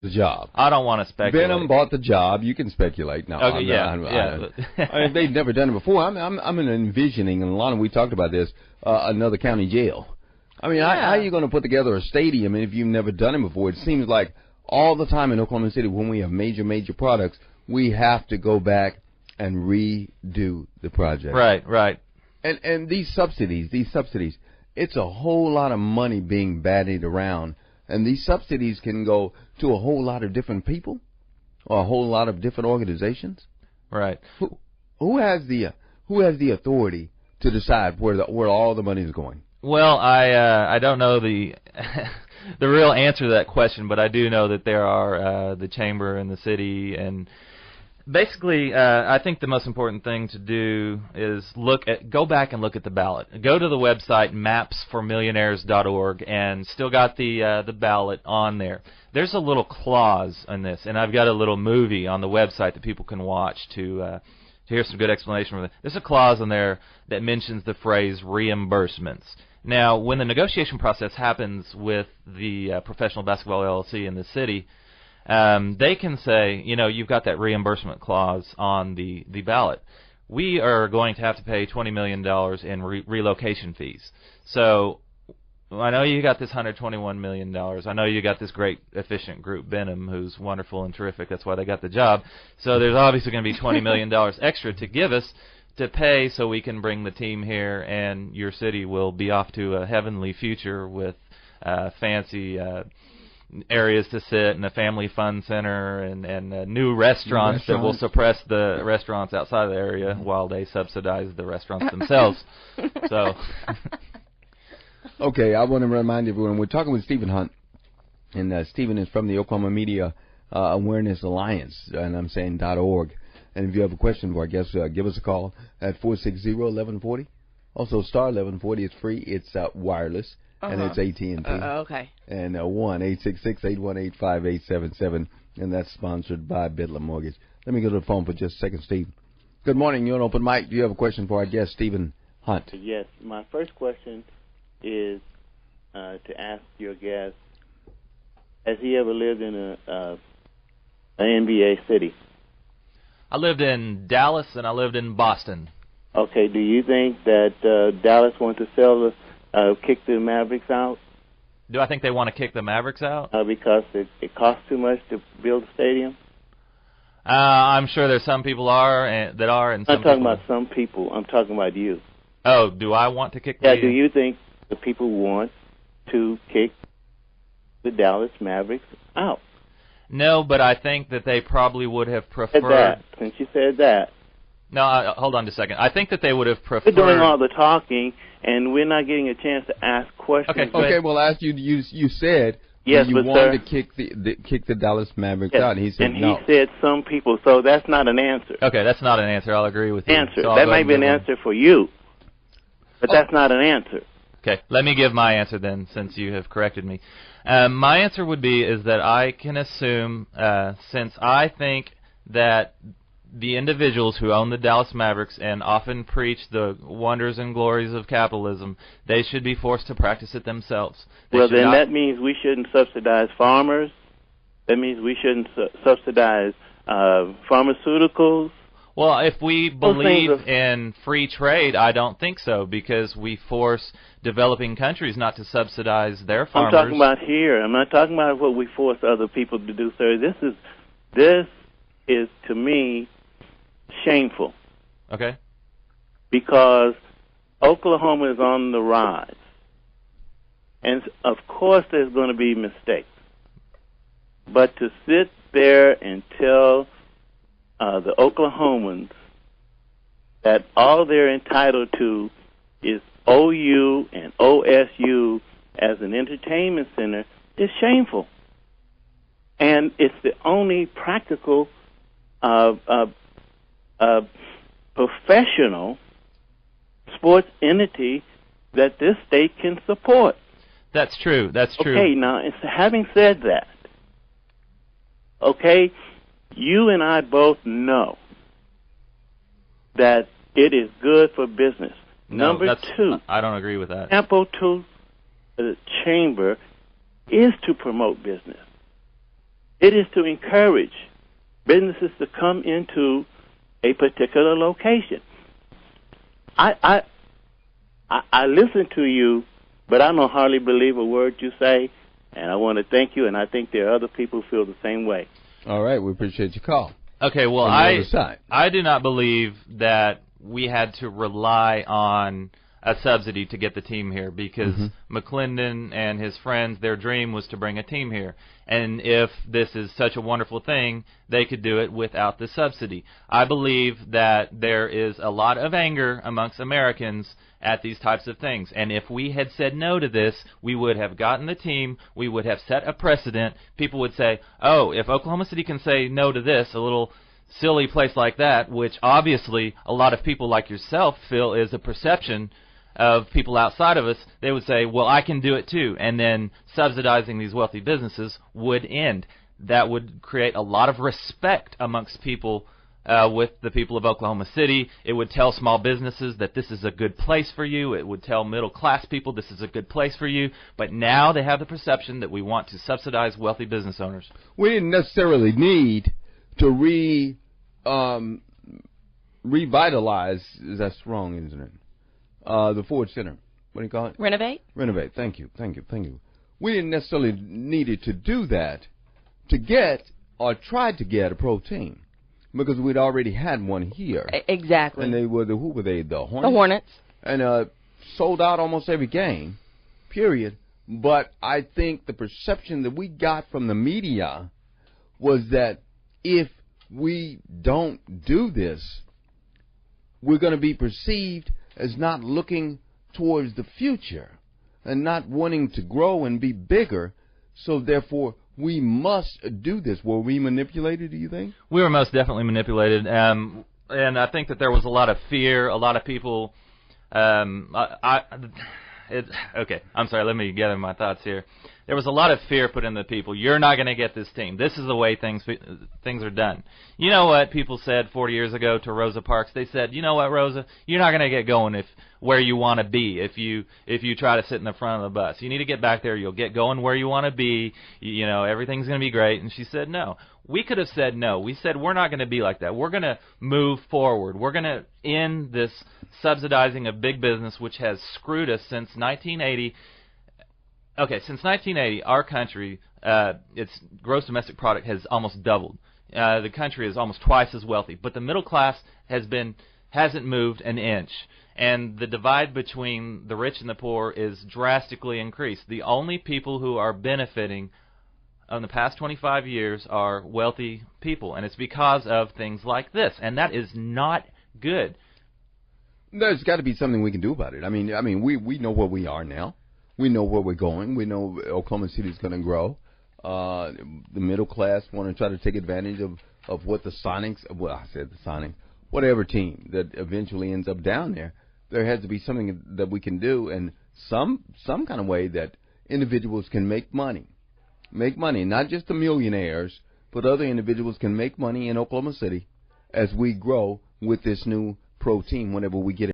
the job. I don't want to speculate. Benham bought the job. You can speculate. No, okay, yeah. I mean, they've never done it before. I'm envisioning, and Launa, we talked about this, another county jail. I mean, how are you going to put together a stadium if you've never done it before? It seems like all the time in Oklahoma City when we have major products, we have to go back and redo the project. Right. And these subsidies, it's a whole lot of money being bandied around. And these subsidies can go to a whole lot of different people or a whole lot of different organizations. Right. Who has the authority to decide where all the money is going? Well, I don't know the the real answer to that question, but I do know that there are the chamber and the city, and basically I think the most important thing to do is go back and look at the ballot. Go to the website mapsformillionaires.org and still got the ballot on there. There's a little clause in this, and I've got a little movie on the website that people can watch to hear some good explanation of it. There's a clause in there that mentions the phrase reimbursements. Now, when the negotiation process happens with the Professional Basketball LLC in the city, they can say, you've got that reimbursement clause on the ballot. We are going to have to pay $20 million in relocation fees. So I know you got this $121 million. I know you got this great, efficient group, Benham, who's wonderful and terrific. That's why they got the job. So there's obviously going to be $20 million extra to give us to pay so we can bring the team here, and your city will be off to a heavenly future with fancy areas to sit and a family fun center and new restaurants that will suppress the restaurants outside of the area while they subsidize the restaurants themselves. So, okay, I want to remind everyone, we're talking with Stephen Hunt, and Stephen is from the Oklahoma Media Awareness Alliance, and I'm saying .org. And if you have a question for our guests, give us a call at 460-1140. Also, star 1140 is free. It's wireless, and it's AT&T. Okay. And 1-866-818-5877, and that's sponsored by Bedlam Mortgage. Let me go to the phone for just a second, Steve. Good morning. You're on Open Mic. Do you have a question for our guest, Stephen Hunt? Yes. My first question is to ask your guest, has he ever lived in an NBA city? I lived in Dallas and I lived in Boston. Okay. Do you think that Dallas wants to kick the Mavericks out? Do I think they want to kick the Mavericks out? Because it costs too much to build a stadium? I'm sure there's some people that are, and some I'm not talking about some people. I'm talking about you. Oh, do I want to kick do you think the people want to kick the Dallas Mavericks out? No, but I think that they probably would have preferred... Since you said that. No, hold on just a second. I think that they would have preferred... We're doing all the talking, and we're not getting a chance to ask questions. Okay, well, ask you. You said yes, you wanted to kick the Dallas Mavericks out, and he said no. And he said some people, so that's not an answer. Okay, that's not an answer. I'll agree with you. So that might be an answer for you, but that's not an answer. Okay, let me give my answer then, since you have corrected me. My answer would be is that I can assume, since I think that the individuals who own the Dallas Mavericks and often preach the wonders and glories of capitalism, they should be forced to practice it themselves. That means we shouldn't subsidize farmers. That means we shouldn't subsidize pharmaceuticals. Well, if we believe in free trade, I don't think so, because we force developing countries not to subsidize their farmers. I'm talking about here. I'm not talking about what we force other people to do, sir. This is to me, shameful. Okay. Because Oklahoma is on the rise. And, of course, there's going to be mistakes. But to sit there and tell the Oklahomans that all they're entitled to is OU and OSU as an entertainment center is shameful. And it's the only practical professional sports entity that this state can support. That's true. That's true. Okay, now, having said that, okay, you and I both know that it is good for business. No, Number two, I don't agree with that. Example to the chamber is to promote business. It is to encourage businesses to come into a particular location. I listen to you, but I don't hardly believe a word you say, and I want to thank you, and I think there are other people who feel the same way. All right, we appreciate your call. Okay, well, I do not believe that we had to rely on a subsidy to get the team here, because McClendon and his friends, their dream was to bring a team here. And if this is such a wonderful thing, they could do it without the subsidy. I believe that there is a lot of anger amongst Americans at these types of things. And if we had said no to this, we would have gotten the team, we would have set a precedent. People would say, oh, if Oklahoma City can say no to this, a little silly place like that, which obviously a lot of people like yourself feel is a perception of people outside of us, they would say, well, I can do it too. And then subsidizing these wealthy businesses would end. That would create a lot of respect amongst people with the people of Oklahoma City. It would tell small businesses that this is a good place for you. It would tell middle-class people this is a good place for you. But now they have the perception that we want to subsidize wealthy business owners. We didn't necessarily need to revitalize, that's wrong, isn't it? The Ford Center. What do you call it? Renovate. Renovate. Thank you. We didn't necessarily need to do that to get or try to get a pro team, because we'd already had one here. Exactly. And they were who were they? The Hornets. The Hornets. And sold out almost every game, period. But I think the perception that we got from the media was that if we don't do this, we're going to be perceived as not looking towards the future and not wanting to grow and be bigger. So therefore, we must do this. Were we manipulated, do you think? We were most definitely manipulated. And I think that there was a lot of fear. A lot of people... okay, I'm sorry. Let me gather my thoughts here. There was a lot of fear put into people. You're not going to get this team. This is the way things are done. You know what people said 40 years ago to Rosa Parks? They said, you know what, Rosa, you're not going to get going where you want to be if you try to sit in the front of the bus. You need to get back there. You'll get going where you want to be. You know, everything's going to be great. And she said no. We could have said no. We said we're not going to be like that. We're going to move forward. We're going to end this subsidizing of big business, which has screwed us since 1980. Okay, since 1980, our country, its gross domestic product has almost doubled. The country is almost twice as wealthy, but the middle class hasn't moved an inch, and the divide between the rich and the poor is drastically increased. The only people who are benefiting in the past 25 years are wealthy people, and it's because of things like this, and that is not good. There's got to be something we can do about it. I mean, we know where we are now. We know where we're going. We know Oklahoma City is going to grow. The middle class want to try to take advantage of what the Sonics, well, I said the Sonics, whatever team that eventually ends up down there. There has to be something that we can do, and some kind of way that individuals can make money, not just the millionaires, but other individuals can make money in Oklahoma City as we grow with this new pro team whenever we get it.